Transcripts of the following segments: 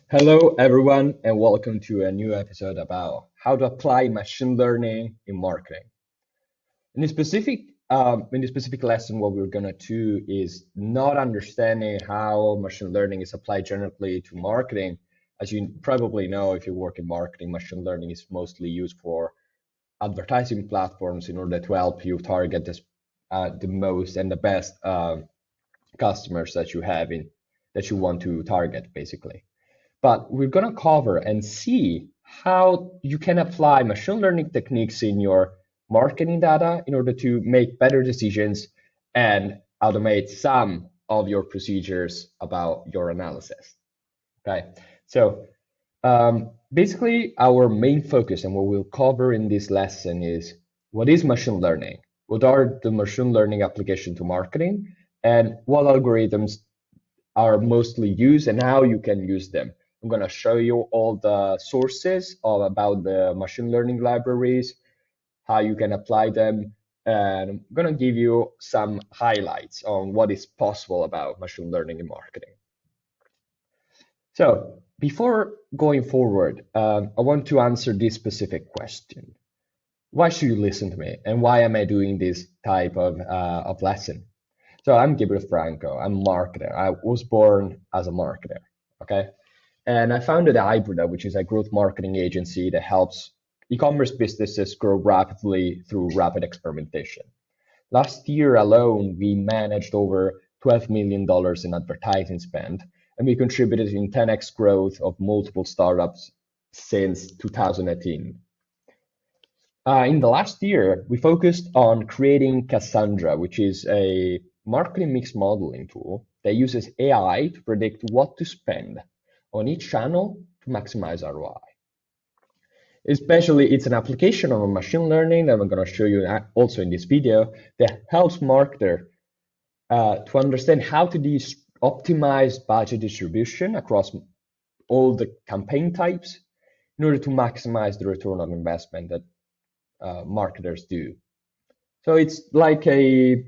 Hello, everyone, and welcome to a new episode about how to apply machine learning in marketing. In this specific lesson, what we're gonna do is not understanding how machine learning is applied generally to marketing. As you probably know, if you work in marketing, machine learning is mostly used for advertising platforms in order to help you target the most and the best customers that you have in that you want to target, basically. But we're going to cover and see how you can apply machine learning techniques in your marketing data in order to make better decisions and automate some of your procedures about your analysis. Okay, so basically our main focus and what we'll cover in this lesson is what is machine learning, what are the machine learning application to marketing, and what algorithms are mostly used and how you can use them. I'm going to show you all the sources about the machine learning libraries, how you can apply them, and I'm going to give you some highlights on what is possible about machine learning in marketing. So before going forward, I want to answer this specific question. Why should you listen to me, and why am I doing this type of lesson? So I'm Gabriel Franco. I'm a marketer. I was born as a marketer, okay? And I founded Hybrida, which is a growth marketing agency that helps e-commerce businesses grow rapidly through rapid experimentation. Last year alone, we managed over $12 million in advertising spend, and we contributed in 10x growth of multiple startups since 2018. In the last year, we focused on creating Cassandra, which is a marketing mix modeling tool that uses AI to predict what to spend on each channel to maximize ROI. Especially, it's an application of machine learning that I'm going to show you also in this video that helps marketer to understand how to optimize budget distribution across all the campaign types in order to maximize the return on investment that marketers do. So it's like a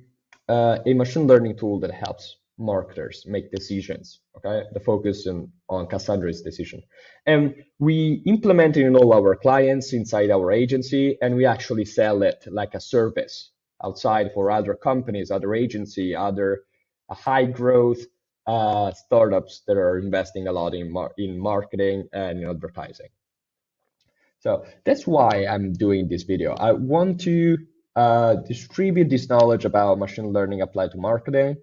machine learning tool that helps marketers make decisions. Okay, the focus on Cassandra's decision, and we implement it in all our clients inside our agency, and we actually sell it like a service outside for other companies, other agency, other high growth startups that are investing a lot in marketing and in advertising. So that's why I'm doing this video. I want to distribute this knowledge about machine learning applied to marketing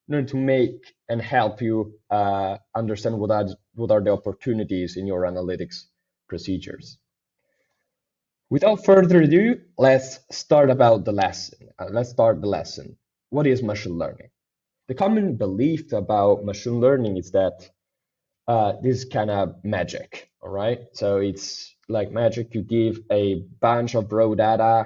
in order to make and help you understand what are the opportunities in your analytics procedures. Without further ado, let's start about the lesson. Let's start the lesson. What is machine learning? The common belief about machine learning is that this is kind of magic, all right? So it's like magic. You give a bunch of raw data,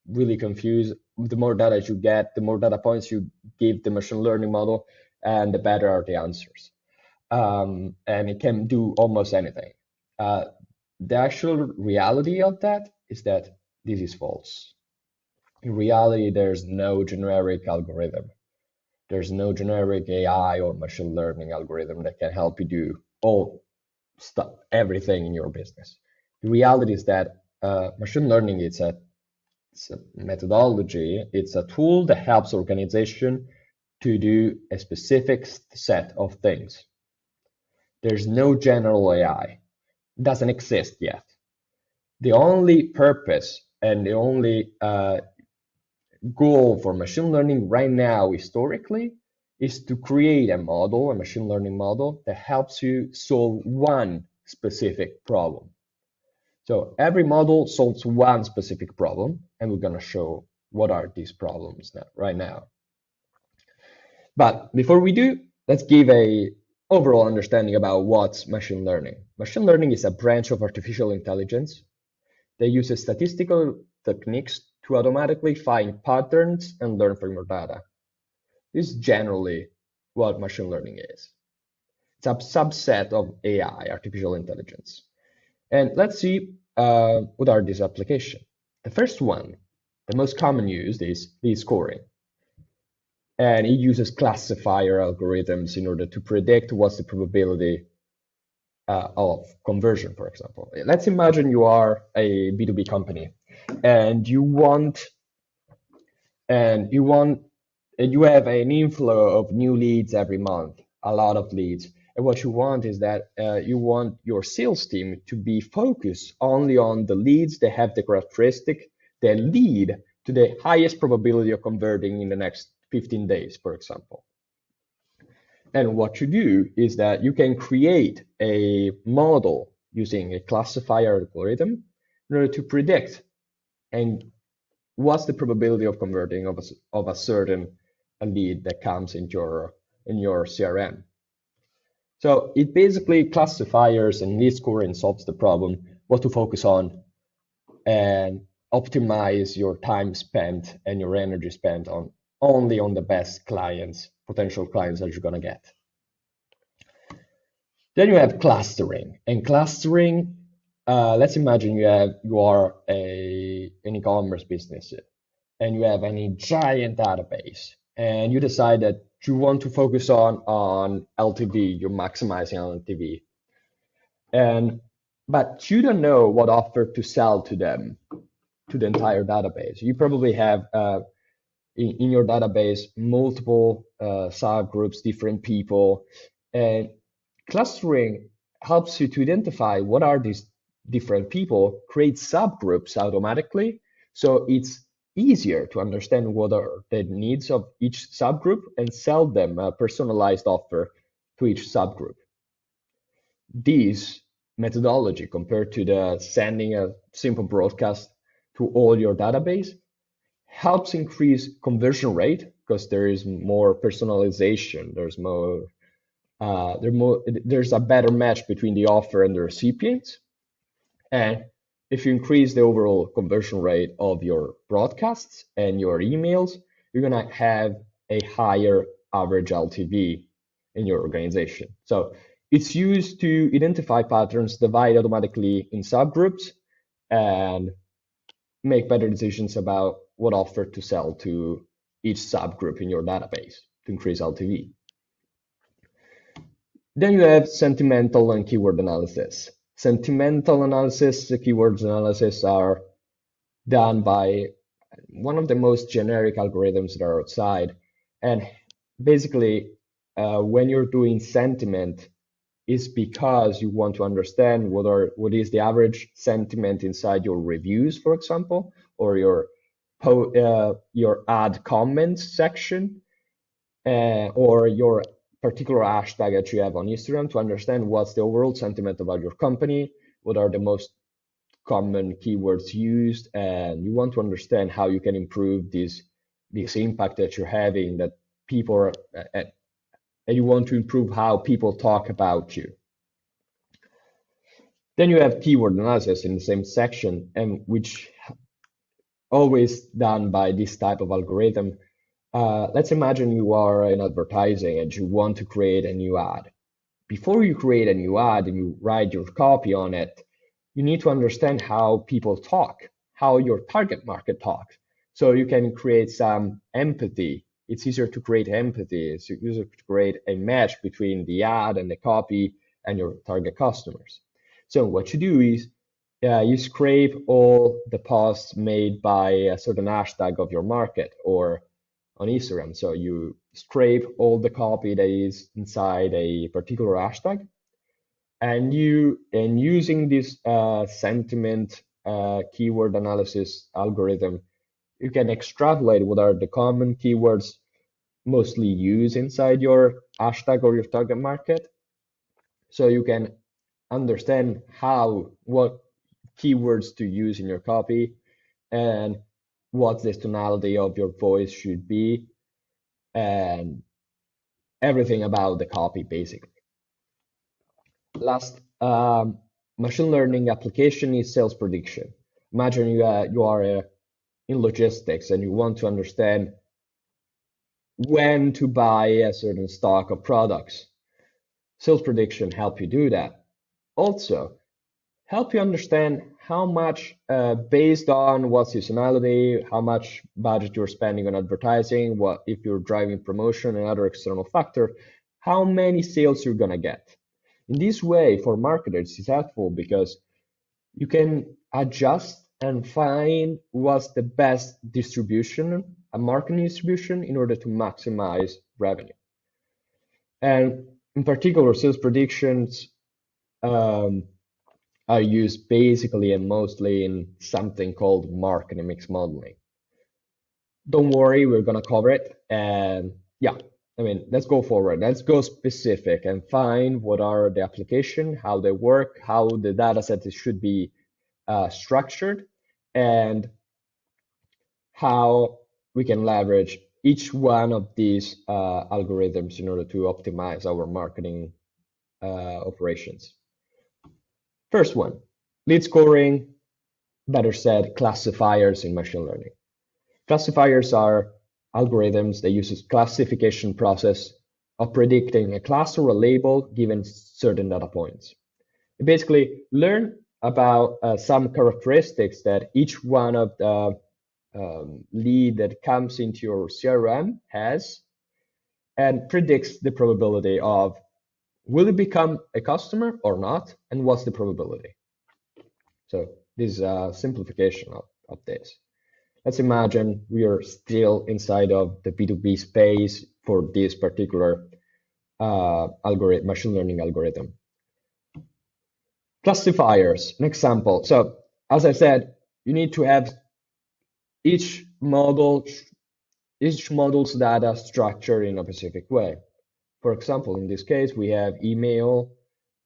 really confused. The more data you get, the more data points you give the machine learning model, and the better are the answers. And it can do almost anything. The actual reality of that is that this is false. In reality, there's no generic algorithm. There's no generic AI or machine learning algorithm that can help you do everything in your business. The reality is that machine learning it's a methodology. It's a tool that helps organization to do a specific set of things. There's no general AI. It doesn't exist yet. The only purpose and the only goal for machine learning right now, historically, is to create a model, a machine learning model that helps you solve one specific problem. So every model solves one specific problem, and we're going to show what are these problems right now. But before we do, let's give a overall understanding about what's machine learning. Machine learning is a branch of artificial intelligence that uses statistical techniques to automatically find patterns and learn from your data. This is generally what machine learning is. It's a subset of AI, artificial intelligence. And let's see what are these applications. The first one, the most common used, is scoring. And it uses classifier algorithms in order to predict what's the probability of conversion, for example. Let's imagine you are a B2B company and you want and you have an inflow of new leads every month, a lot of leads. And what you want is that you want your sales team to be focused only on the leads that have the characteristic that lead to the highest probability of converting in the next 15 days, for example. And what you do is that you can create a model using a classifier algorithm in order to predict and what's the probability of converting of a certain lead that comes in your CRM. So it basically classifiers and lead scoring solves the problem, what to focus on, and optimize your time spent and your energy spent on only on the best clients, potential clients that you're gonna get. Then you have clustering, and clustering. Let's imagine you are an e-commerce business, and you have any giant database, and you decide that you want to focus on LTV. You're maximizing on LTV, but you don't know what offer to sell to them, to the entire database. You probably have in your database multiple subgroups, different people, and clustering helps you to identify what are these different people, create subgroups automatically, so it's easier to understand what are the needs of each subgroup and sell them a personalized offer to each subgroup. This methodology, compared to the sending a simple broadcast to all your database, helps increase conversion rate because there is more personalization. There's a better match between the offer and the recipient. And if you increase the overall conversion rate of your broadcasts and your emails, you're gonna have a higher average LTV in your organization. So it's used to identify patterns, divide automatically in subgroups, and make better decisions about what offer to sell to each subgroup in your database to increase LTV. Then you have sentimental and keyword analysis. Sentimental analysis, the keywords analysis are done by one of the most generic algorithms that are outside. And basically, when you're doing sentiment, is because you want to understand what is the average sentiment inside your reviews, for example, or your ad comments section, or your particular hashtag that you have on Instagram, to understand what's the overall sentiment about your company, what are the most common keywords used, and you want to understand how you can improve this impact that you're having, that people are, and you want to improve how people talk about you. Then you have keyword analysis in the same section, and which always done by this type of algorithm. Let's imagine you are in advertising and you want to create a new ad. Before you create a new ad and you write your copy on it, you need to understand how people talk, how your target market talks. So you can create some empathy. It's easier to create empathy. It's easier to create a match between the ad and the copy and your target customers. So what you do is you scrape all the posts made by a certain hashtag of your market or on Instagram. So you scrape all the copy that is inside a particular hashtag, and using this sentiment keyword analysis algorithm, you can extrapolate what are the common keywords mostly used inside your hashtag or your target market. So you can understand what keywords to use in your copy and what the tonality of your voice should be, and everything about the copy, basically. Last machine learning application is sales prediction. Imagine you are in logistics and you want to understand when to buy a certain stock of products. Sales prediction help you do that. Also, help you understand how much, based on what seasonality, how much budget you're spending on advertising, what if you're driving promotion and other external factor, how many sales you're gonna get. In this way, for marketers, it's helpful because you can adjust and find what's the best distribution, a marketing distribution, in order to maximize revenue. And in particular, sales predictions um, are used basically and mostly in something called marketing mix modeling. Don't worry, we're gonna cover it. And yeah, I mean, let's go forward. Let's go specific and find what are the application, how they work, how the data set should be structured, and how we can leverage each one of these algorithms in order to optimize our marketing operations. First one, lead scoring, better said, classifiers in machine learning. Classifiers are algorithms that use a classification process of predicting a class or a label given certain data points. You basically learn about some characteristics that each one of the lead that comes into your CRM has and predicts the probability of will it become a customer or not, and what's the probability. So this is a simplification of this. Let's imagine we are still inside of the B2B space for this particular algorithm, machine learning algorithm. Classifiers, an example. So as I said, you need to have each model's data structured in a specific way. For example, in this case, we have email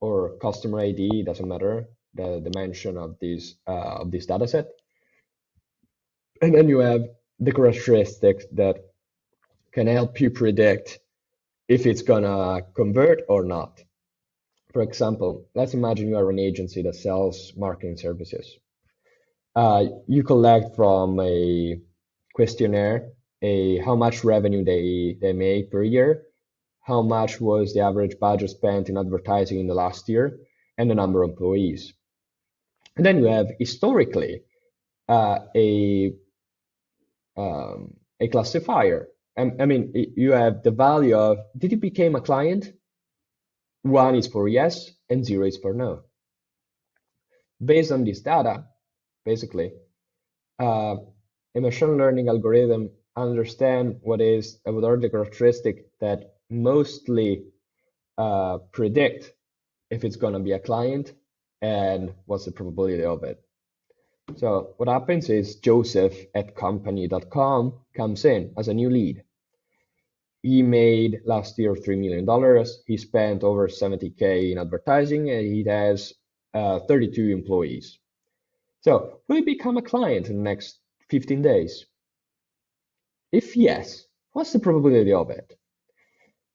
or customer ID, doesn't matter, the dimension of this data set. And then you have the characteristics that can help you predict if it's gonna convert or not. For example, let's imagine you are an agency that sells marketing services. You collect from a questionnaire how much revenue they make per year, how much was the average budget spent in advertising in the last year, and the number of employees. And then you have historically a classifier. I mean, you have the value of did you become a client? 1 is for yes, and 0 is for no. Based on this data, basically, a machine learning algorithm understand what are the characteristics that mostly predict if it's going to be a client and what's the probability of it. So what happens is Joseph at company.com comes in as a new lead. He made last year $3 million. He spent over 70K in advertising, and he has 32 employees. So will he become a client in the next 15 days? If yes, what's the probability of it?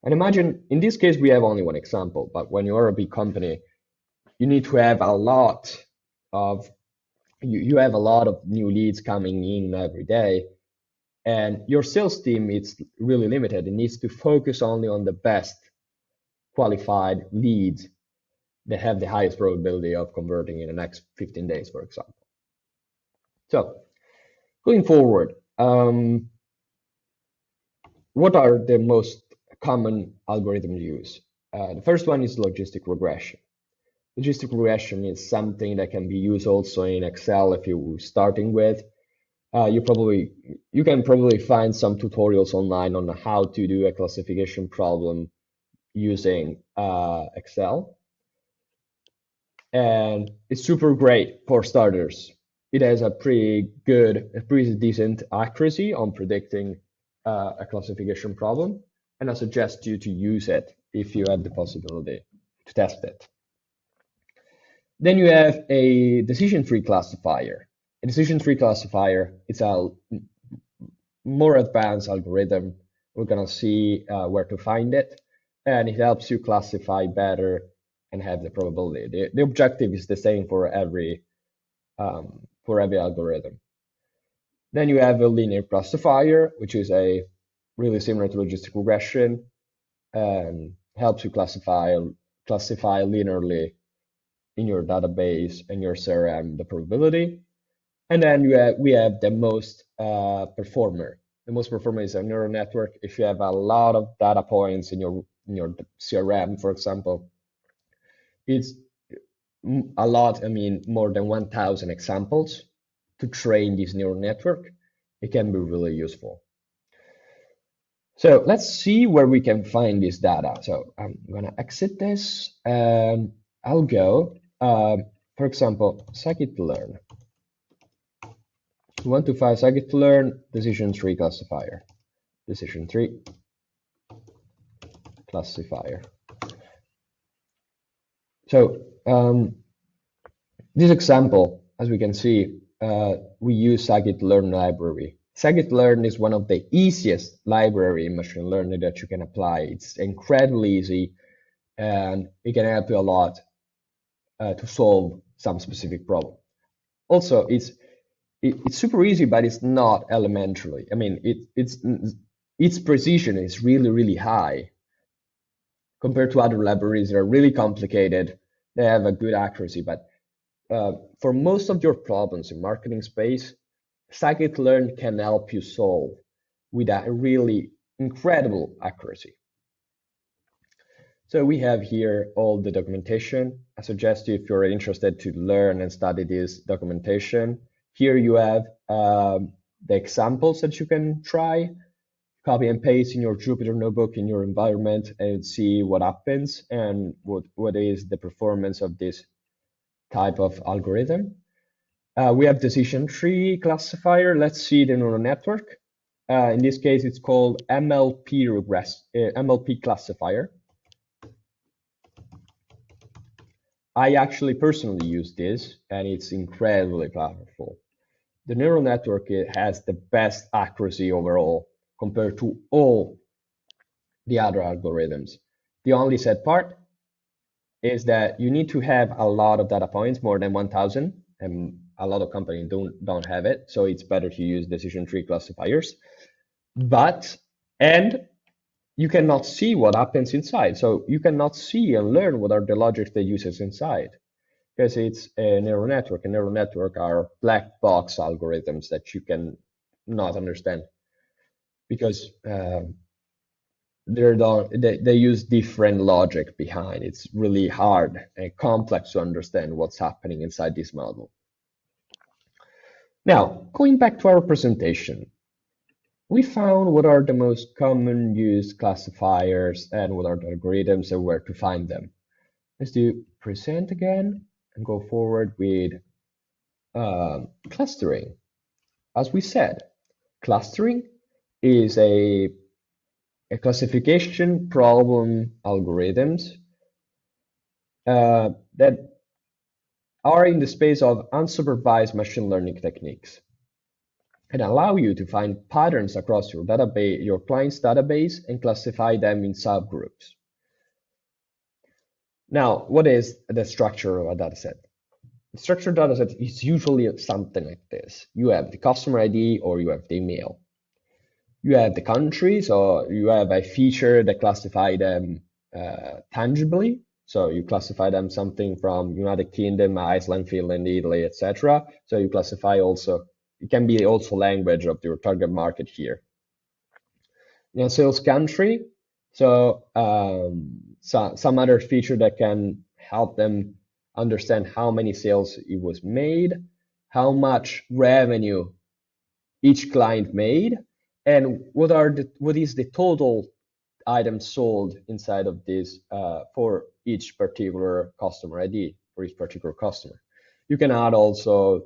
And imagine, in this case, we have only one example, but when you are a big company, you need to have a lot of you have a lot of new leads coming in every day, and your sales team is really limited. It needs to focus only on the best qualified leads that have the highest probability of converting in the next 15 days, for example. So going forward, what are the most common algorithms used? The first one is logistic regression. Logistic regression is something that can be used also in Excel if you're starting with. You can probably find some tutorials online on how to do a classification problem using Excel. And it's super great for starters. It has a pretty decent accuracy on predicting a classification problem, and I suggest you to use it if you have the possibility to test it. Then you have a decision tree classifier. A decision tree classifier is a more advanced algorithm. We're gonna see where to find it, and it helps you classify better and have the probability. The objective is the same for every algorithm. Then you have a linear classifier, which is a really similar to logistic regression, and helps you classify linearly in your database and your CRM the probability. And then we have the most performer. The most performer is a neural network. If you have a lot of data points in your CRM, for example, it's a lot, I mean, more than 1,000 examples to train this neural network. It can be really useful. So let's see where we can find this data. So I'm gonna exit this and I'll go, for example, scikit-learn. We want to find scikit-learn decision tree classifier. Decision tree classifier. So this example, as we can see, we use scikit-learn library. Scikit-learn is one of the easiest library in machine learning that you can apply. It's incredibly easy, and it can help you a lot to solve some specific problem. Also, it's super easy, but it's not elementary. I mean, its precision is really, really high compared to other libraries that are really complicated. They have a good accuracy, but for most of your problems in marketing space, scikit-learn can help you solve with a really incredible accuracy. So we have here all the documentation. I suggest you, if you're interested to learn and study this documentation, here you have the examples that you can try, copy and paste in your Jupyter notebook in your environment and see what happens and what is the performance of this type of algorithm. We have decision tree classifier. Let's see the neural network. In this case, it's called MLP classifier. I actually personally use this, and it's incredibly powerful. The neural network has the best accuracy overall compared to all the other algorithms. The only sad part is that you need to have a lot of data points, more than 1,000, and a lot of companies don't have it, so it's better to use decision tree classifiers. And you cannot see what happens inside, so you cannot see and learn what are the logics that uses inside, because it's a neural network. A neural network are black box algorithms that you can not understand because they use different logic behind. It's really hard and complex to understand what's happening inside this model. Now, going back to our presentation, we found what are the most common used classifiers and what are the algorithms and where to find them. Let's do present again and go forward with clustering. As we said, clustering is a classification problem algorithms that are in the space of unsupervised machine learning techniques and allow you to find patterns across your database, your client's database, and classify them in subgroups. Now, what is the structure of a dataset? The structured dataset is usually something like this. You have the customer ID or you have the email. You have the country, so you have a feature that classify them tangibly. So you classify them something from United Kingdom, Iceland, Finland, Italy, etc. So you classify also, it can be also language of your target market here. Now, sales country, so some other feature that can help them understand how many sales it was made, how much revenue each client made, and what is the total items sold inside of this for each particular customer ID for each particular customer. You can add also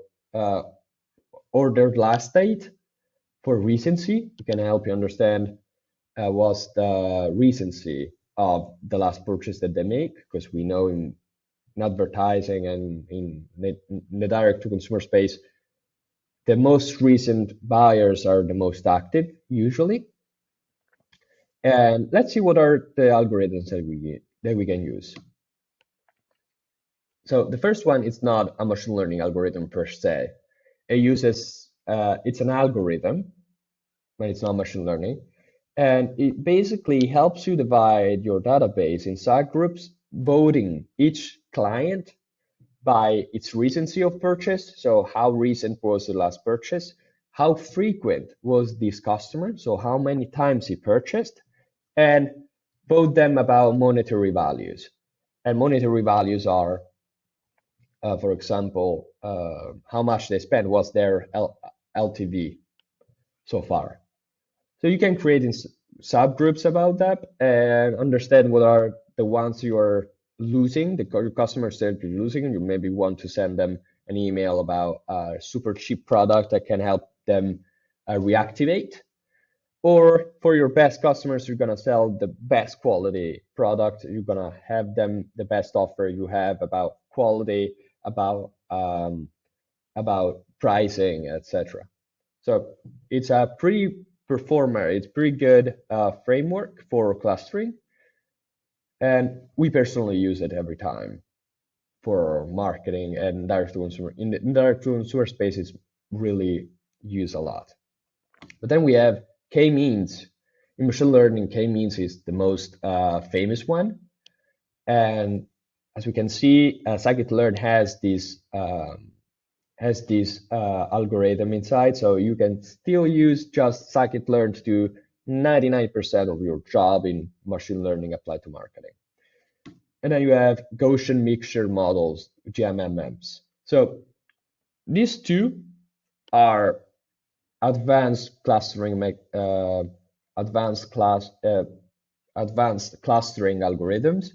ordered last date for recency. It can help you understand what's the recency of the last purchase that they make, because we know in advertising and in the direct to consumer space, the most recent buyers are the most active usually. And let's see what are the algorithms that we can use. So the first one is not a machine learning algorithm per se. It uses it's an algorithm, but it's not machine learning, and it basically helps you divide your database in subgroups, voting each client by its recency of purchase. So how recent was the last purchase? How frequent was this customer? So how many times he purchased? And vote them about monetary values. And monetary values are, for example, how much they spend, what's their LTV so far. So you can create in subgroups about that and understand what are the ones you are losing, the customers that you're losing, and you maybe want to send them an email about a super cheap product that can help them reactivate. Or for your best customers, you're gonna sell the best quality product. You're gonna have them the best offer you have about quality, about pricing, etc. So it's a pretty performer, it's pretty good framework for clustering, and we personally use it every time for marketing and direct to consumer. In the direct to consumer space, it's really used a lot. But then we have k-means. In machine learning, k-means is the most famous one, and as we can see, scikit-learn has this algorithm inside, so you can still use just scikit-learn to do 99% of your job in machine learning applied to marketing. And then you have Gaussian mixture models, GMMs. So these two are advanced clustering, advanced clustering algorithms.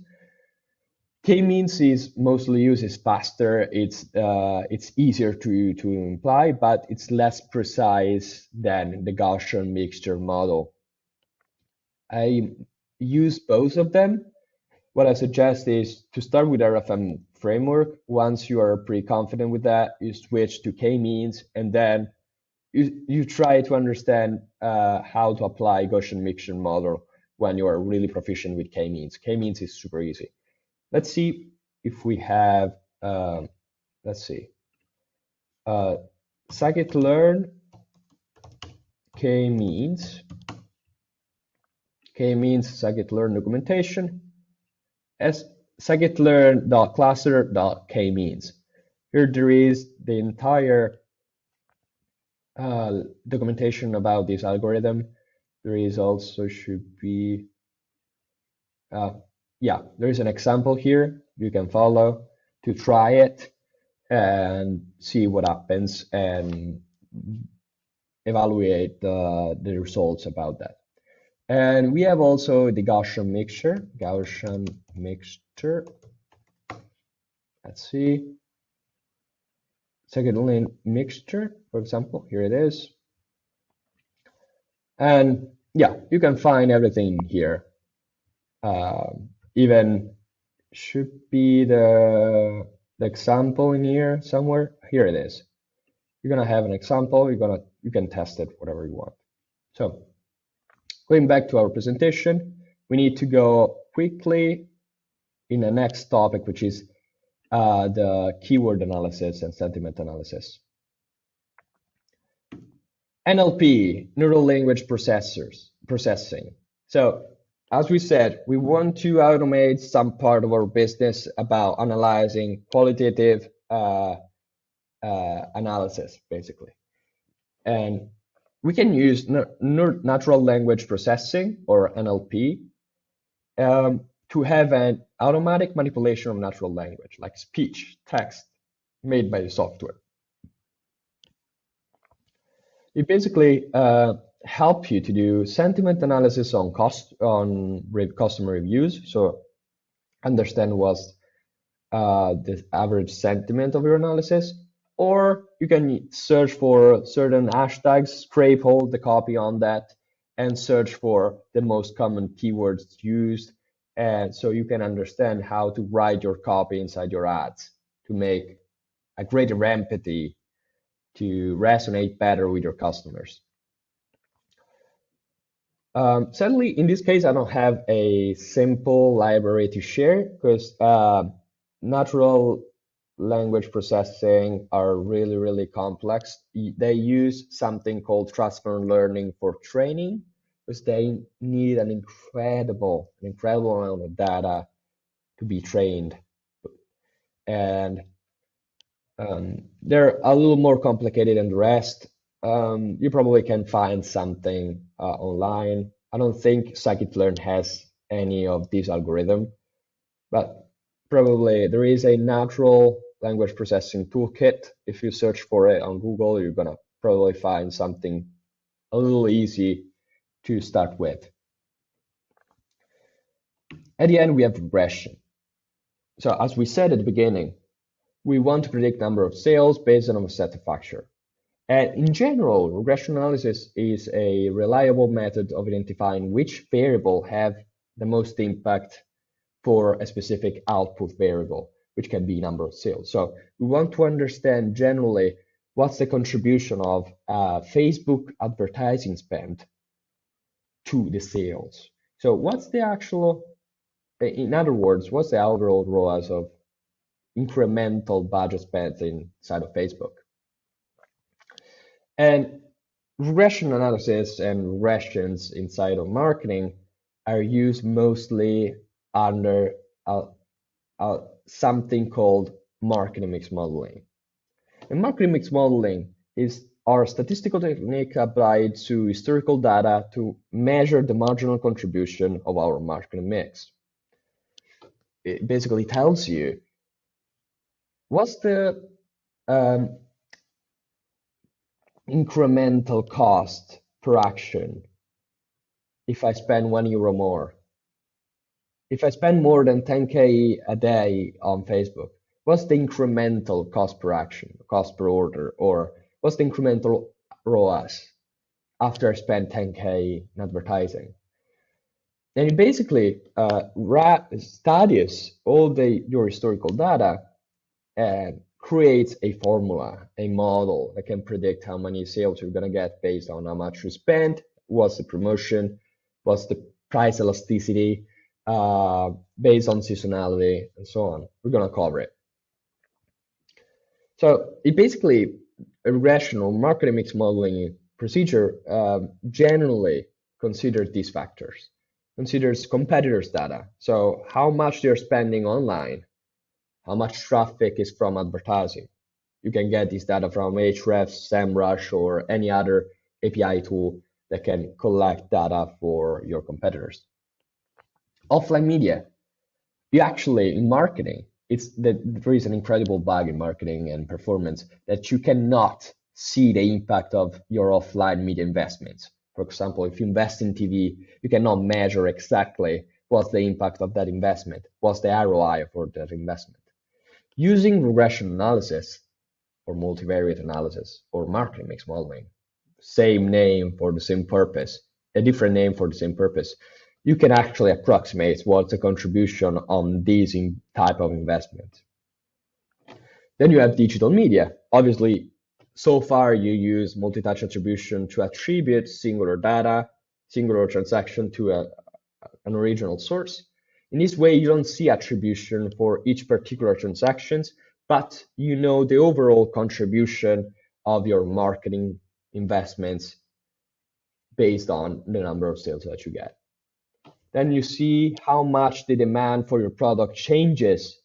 K-means is mostly used, is faster, it's easier to imply, but it's less precise than the Gaussian mixture model. I use both of them. What I suggest is to start with RFM framework. Once you are pretty confident with that, you switch to k-means, and then you try to understand how to apply Gaussian mixture model when you are really proficient with k-means. K-means is super easy. Let's see if we have, let's see, scikit-learn k-means scikit-learn documentation as scikit-learn.cluster.k-means. Here there is the entire documentation about this algorithm. There is also should be, yeah, there is an example here you can follow to try it and see what happens and evaluate the results about that. And we have also the Gaussian mixture. Let's see. Scikit-learn mixture, for example, here it is. And yeah, you can find everything here. Even should be the example in here somewhere. Here it is. You're gonna have an example. You can test it whatever you want. So going back to our presentation, we need to go quickly in the next topic, which is the keyword analysis and sentiment analysis. NLP, neural language processing. So as we said, we want to automate some part of our business about analyzing qualitative analysis, basically. And we can use natural language processing, or NLP, to have an automatic manipulation of natural language, like speech, text, made by the software. It basically help you to do sentiment analysis on customer reviews, so understand what's the average sentiment of your analysis, or you can search for certain hashtags, scrape all the copy on that, and search for the most common keywords used, and so you can understand how to write your copy inside your ads to make a greater empathy, to resonate better with your customers. Sadly, in this case, I don't have a simple library to share because natural language processing are really, really complex. They use something called transfer learning for training because they need an incredible amount of data to be trained. And they're a little more complicated than the rest. You probably can find something online. I don't think scikit-learn has any of these algorithms, but probably there is a natural language processing toolkit. If you search for it on Google, you're gonna probably find something a little easy to start with. At the end, we have regression. So as we said at the beginning, we want to predict number of sales based on a set of factors. And in general, regression analysis is a reliable method of identifying which variable have the most impact for a specific output variable, which can be number of sales. So we want to understand generally what's the contribution of Facebook advertising spend to the sales. So what's the actual, in other words, what's the overall ROAS of incremental budget spent inside of Facebook? And regression analysis and regressions inside of marketing are used mostly under something called marketing mix modeling. And marketing mix modeling is our statistical technique applied to historical data to measure the marginal contribution of our marketing mix. It basically tells you what's the incremental cost per action if I spend €1 more. If I spend more than 10K a day on Facebook, what's the incremental cost per action, cost per order, or what's the incremental ROAS after I spend 10K in advertising? And it basically studies all your historical data and creates a formula, a model that can predict how many sales you're going to get based on how much you spend, what's the promotion, what's the price elasticity, based on seasonality, and so on. We're going to cover it. So it basically, a regression or marketing mix modeling procedure generally considers these factors. Considers competitors' data. So how much they're spending online, how much traffic is from advertising. You can get this data from Ahrefs, SEMrush, or any other API tool that can collect data for your competitors. Offline media. You actually, in marketing, there is an incredible bug in marketing and performance that you cannot see the impact of your offline media investments. For example, if you invest in TV, you cannot measure exactly what's the impact of that investment, what's the ROI for that investment. Using regression analysis or multivariate analysis or marketing mix modeling, same name for the same purpose, a different name for the same purpose, you can actually approximate what's the contribution on these type of investment. Then you have digital media. Obviously, so far you use multi-touch attribution to attribute singular data, singular transaction to an original source. In this way, you don't see attribution for each particular transactions, but you know the overall contribution of your marketing investments based on the number of sales that you get. Then you see how much the demand for your product changes,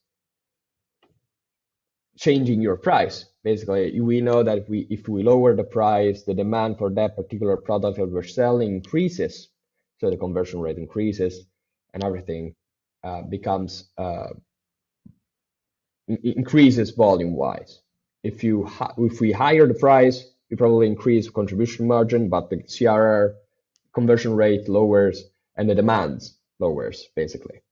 changing your price. Basically, we know that if we lower the price, the demand for that particular product that we're selling increases. So the conversion rate increases and everything increases volume-wise. If we higher the price, we probably increase contribution margin, but the CRR conversion rate lowers and the demands lowers, basically.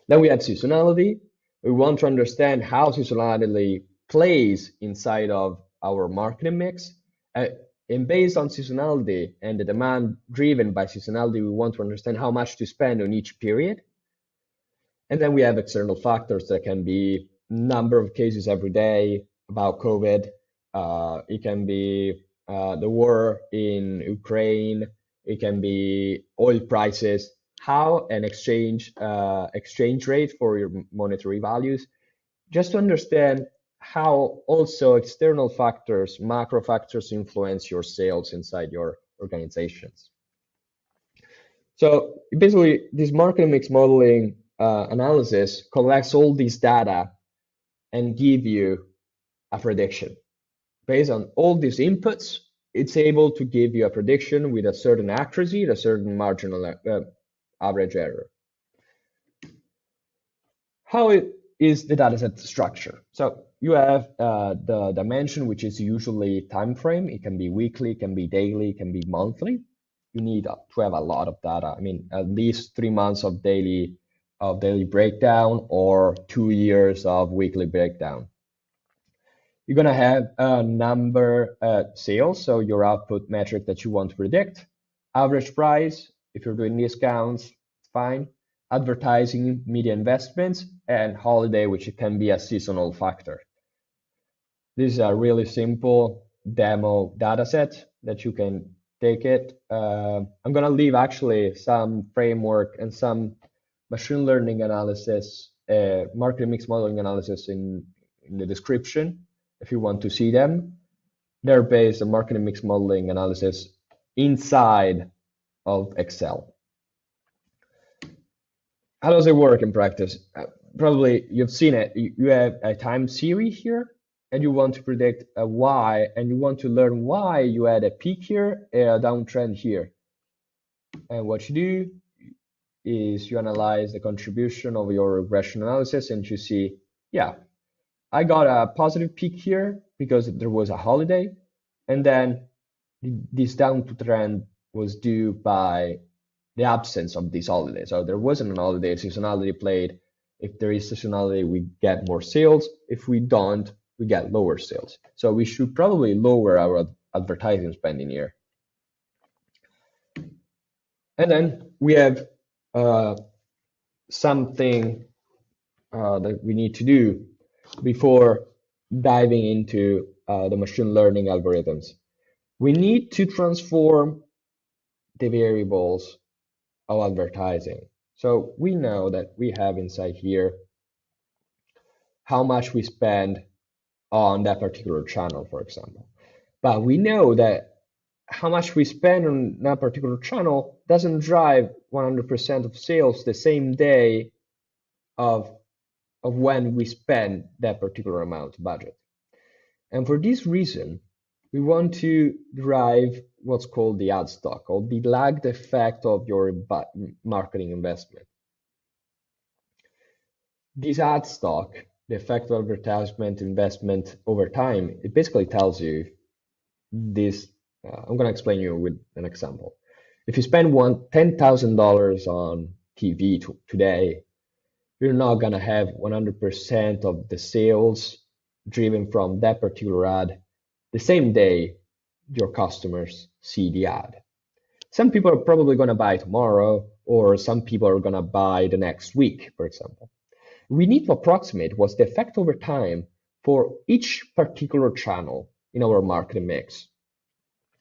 Then we have seasonality. We want to understand how seasonality plays inside of our marketing mix. And based on seasonality and the demand driven by seasonality, we want to understand how much to spend on each period. And then we have external factors that can be number of cases every day about COVID. It can be the war in Ukraine. It can be oil prices, how an exchange rate for your monetary values, just to understand how also external factors, macro factors influence your sales inside your organizations. So basically, this marketing mix modeling analysis collects all this data and give you a prediction. Based on all these inputs, it's able to give you a prediction with a certain accuracy, a certain marginal average error. How is the dataset structure? So you have the dimension, which is usually time frame. It can be weekly, it can be daily, it can be monthly. You need to have a lot of data. I mean, at least 3 months of daily breakdown or 2 years of weekly breakdown. You're gonna have a number sales, so your output metric that you want to predict. Average price, if you're doing discounts, it's fine. Advertising, media investments, and holiday, which can be a seasonal factor. This is a really simple demo data set that you can take it. I'm gonna leave actually some framework and some machine learning analysis, marketing mix modeling analysis in the description if you want to see them. They're based on marketing mix modeling analysis inside of Excel. How does it work in practice? Probably you've seen it. You have a time series here, and you want to predict a Y, and you want to learn why you had a peak here, a downtrend here. And what you do is you analyze the contribution of your regression analysis, and you see, yeah, I got a positive peak here because there was a holiday, and then this downtrend was due by the absence of this holiday. So there wasn't an holiday, seasonality played. If there is seasonality, we get more sales. If we don't, we get lower sales. So we should probably lower our advertising spending here. And then we have something that we need to do before diving into the machine learning algorithms. We need to transform the variables of advertising. So we know that we have inside here how much we spend on that particular channel, for example. But we know that how much we spend on that particular channel doesn't drive 100% of sales the same day of when we spend that particular amount of budget. And for this reason, we want to drive what's called the ad stock, or the lagged effect of your marketing investment. This ad stock, the effect of advertisement investment over time, it basically tells you this. I'm going to explain you with an example. If you spend $10,000 on TV today, you're not going to have 100% of the sales driven from that particular ad the same day your customers see the ad. Some people are probably going to buy tomorrow, or some people are going to buy the next week, for example. We need to approximate what's the effect over time for each particular channel in our marketing mix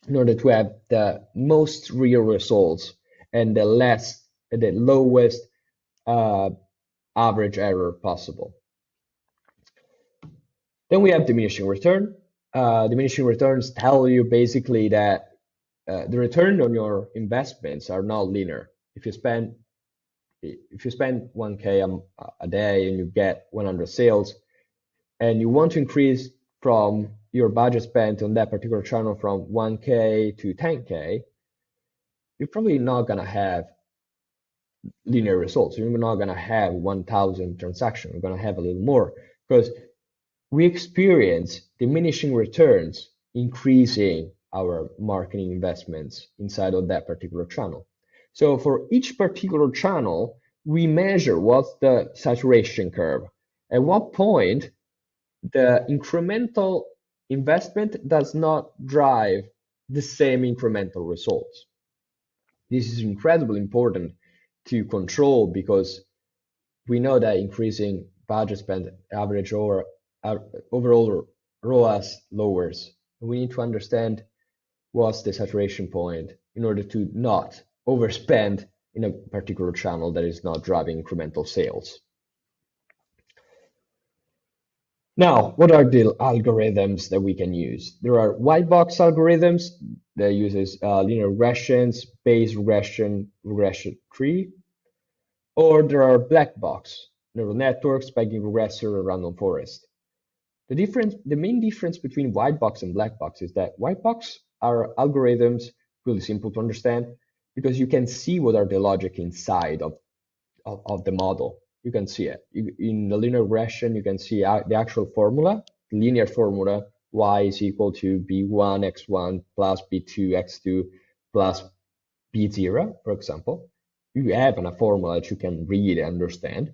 in order to have the most real results and the lowest average error possible. Then we have diminishing return. Diminishing returns tell you basically that the return on your investments are not linear. If you spend 1K a day and you get 100 sales, and you want to increase from your budget spent on that particular channel from 1K to 10K, you're probably not gonna have linear results. You're not gonna have 1,000 transactions. You're gonna have a little more because we experience diminishing returns increasing our marketing investments inside of that particular channel. So for each particular channel, we measure what's the saturation curve. At what point the incremental investment does not drive the same incremental results. This is incredibly important to control because we know that increasing budget spend average or overall ROAS lowers. We need to understand what's the saturation point in order to not overspend in a particular channel that is not driving incremental sales. Now, what are the algorithms that we can use? There are white box algorithms that uses linear regressions, Bayes regression, regression tree, or there are black box neural networks, Bayesian regressor, or random forest. The main difference between white box and black box is that white box are algorithms really simple to understand because you can see what are the logic inside of the model. you can see it. In the linear regression, you can see the actual formula, the linear formula, y is equal to b1 x1 plus b2 x2 plus b0, for example. You have a formula that you can read and understand.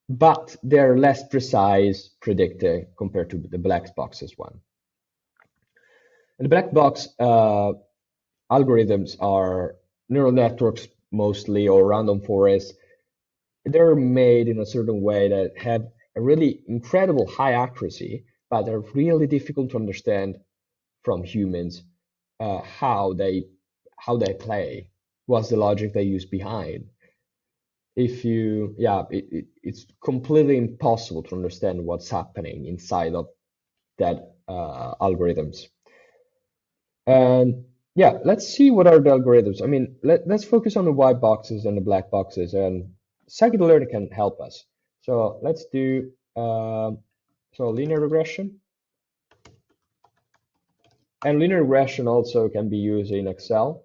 But they're less precise predictor compared to the black boxes one. And the black box algorithms are neural networks mostly, or random forests. They're made in a certain way that have a really incredible high accuracy, but they're really difficult to understand from humans how they play, what's the logic they use behind. It's completely impossible to understand what's happening inside of that algorithms. And yeah, let's see what are the algorithms. I mean, let's focus on the white boxes and the black boxes, and scikit-learn can help us. So let's do linear regression. And linear regression also can be used in Excel.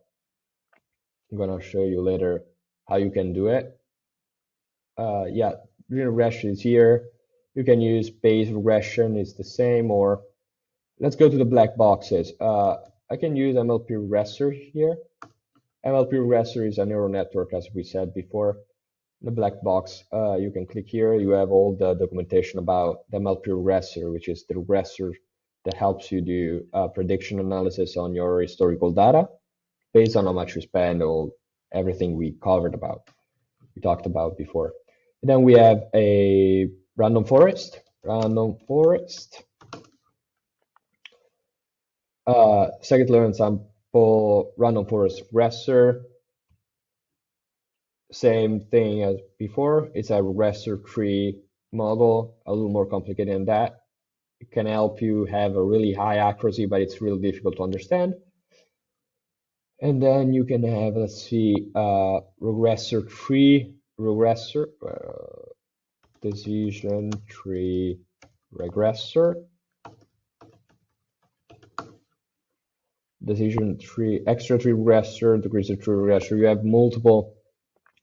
I'm gonna show you later how you can do it. Linear regression is here. You can use Bayes regression, it's the same, or let's go to the black boxes. I can use MLP regressor here. MLP regressor is a neural network, as we said before. The black box, you can click here. You have all the documentation about the MLP regressor, which is the regressor that helps you do prediction analysis on your historical data based on how much you spend, or everything we talked about before. And then we have a random forest. Scikit-learn sample random forest regressor. Same thing as before. It's a regressor tree model, a little more complicated than that. It can help you have a really high accuracy, but it's really difficult to understand. And then you can have, let's see, regressor tree, decision tree regressor, decision tree, extra tree regressor, regressor tree regressor. You have multiple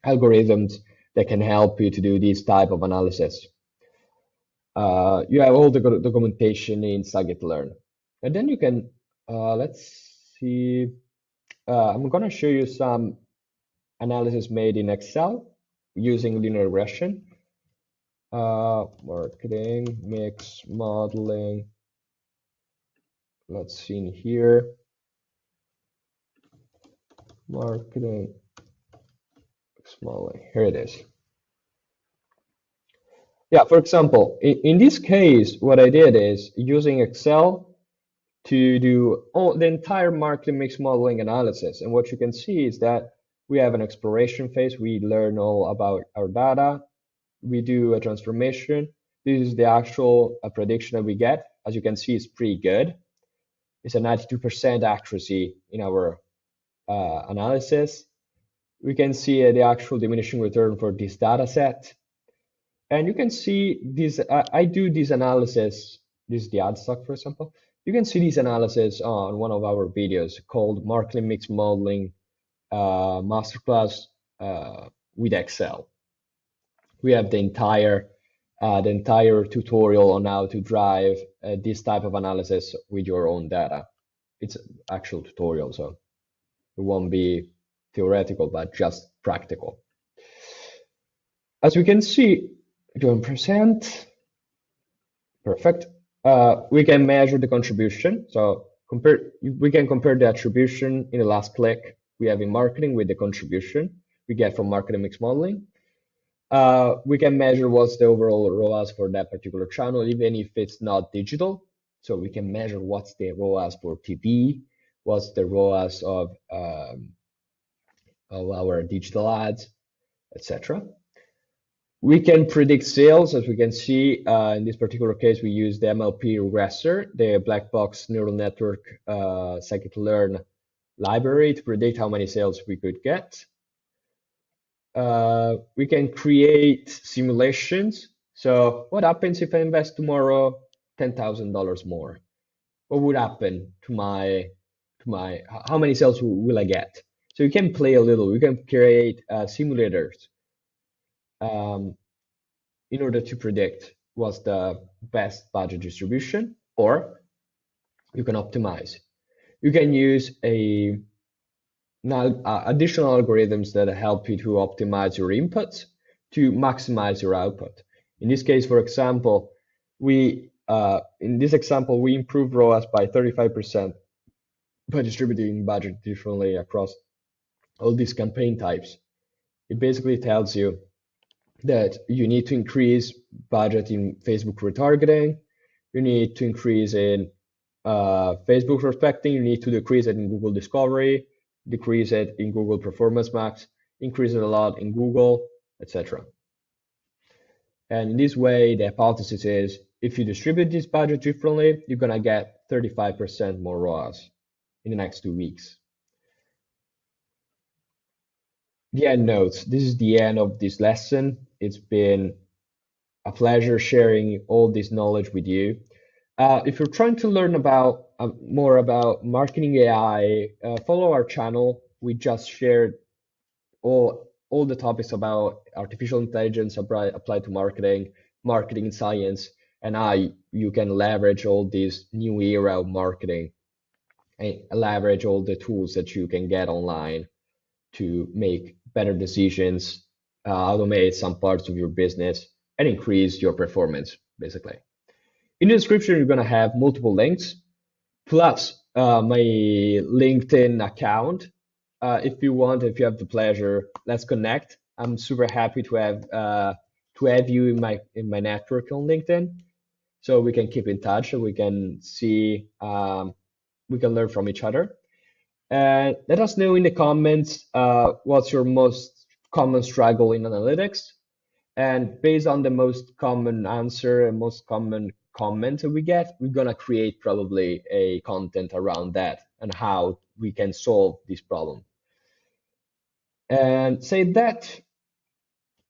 algorithms that can help you to do this type of analysis. You have all the documentation in scikit-learn. And then you can, let's see, I'm gonna show you some analysis made in Excel using linear regression. Marketing, mix, modeling. Let's see in here. Marketing, mix modeling. Here it is. Yeah, for example, in this case, what I did is using Excel to do the entire marketing mix modeling analysis. And what you can see is that we have an exploration phase. We learn all about our data. We do a transformation. This is the actual prediction that we get. As you can see, it's pretty good. It's a 92% accuracy in our analysis. We can see the actual diminishing return for this data set. And you can see this, I do this analysis, this is the ad stock, for example. You can see this analysis on one of our videos called Marketing Mix Modeling Masterclass with Excel. We have the entire tutorial on how to drive this type of analysis with your own data. It's an actual tutorial, so it won't be theoretical, but just practical. As we can see, 20%, perfect. We can measure the contribution. So we can compare the attribution in the last click we have in marketing with the contribution we get from marketing mix modeling. We can measure what's the overall ROAS for that particular channel, even if it's not digital. So we can measure what's the ROAS for TV, what's the ROAS of our digital ads, etc. We can predict sales, as we can see. In this particular case, we use the MLP regressor, the black box neural network scikit-learn library to predict how many sales we could get. We can create simulations. So what happens if I invest tomorrow $10,000 more? What would happen to how many sales will I get? So you can play a little. We can create simulators in order to predict what's the best budget distribution, or you can optimize. You can use additional algorithms that help you to optimize your inputs to maximize your output. In this case, for example, in this example, we improved ROAS by 35% by distributing budget differently across all these campaign types. It basically tells you that you need to increase budget in Facebook retargeting, you need to increase in Facebook prospecting, you need to decrease it in Google Discovery, decrease it in Google Performance Max, increase it a lot in Google, etc. And in this way, the hypothesis is if you distribute this budget differently, you're gonna get 35% more ROAS in the next 2 weeks. The end notes. This is the end of this lesson. It's been a pleasure sharing all this knowledge with you. If you're trying to learn about more about marketing AI, follow our channel. We just shared all the topics about artificial intelligence applied to marketing science, and how you can leverage all this new era of marketing and leverage all the tools that you can get online to make better decisions, automate some parts of your business, and increase your performance, basically. In the description, you're going to have multiple links, plus my LinkedIn account. If you want, if you have the pleasure, let's connect. I'm super happy to have you in my network on LinkedIn, so we can keep in touch and we can see we can learn from each other. And let us know in the comments what's your most common struggle in analytics. And based on the most common answer and most common comment that we get, we're gonna create probably a content around that and how we can solve this problem. And say that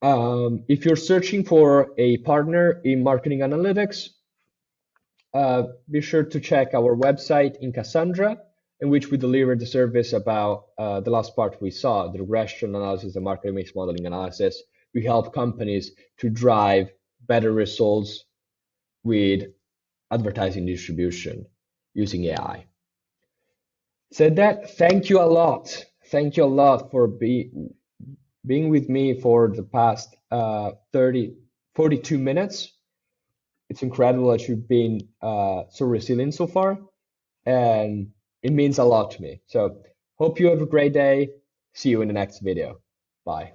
if you're searching for a partner in marketing analytics, be sure to check our website in Cassandra, in which we deliver the service about the last part we saw, the regression analysis and marketing mix modeling analysis. We help companies to drive better results with advertising distribution using AI. Said that, thank you a lot. Thank you a lot for being with me for the past 42 minutes. It's incredible that you've been so resilient so far, and it means a lot to me. So hope you have a great day. See you in the next video. Bye.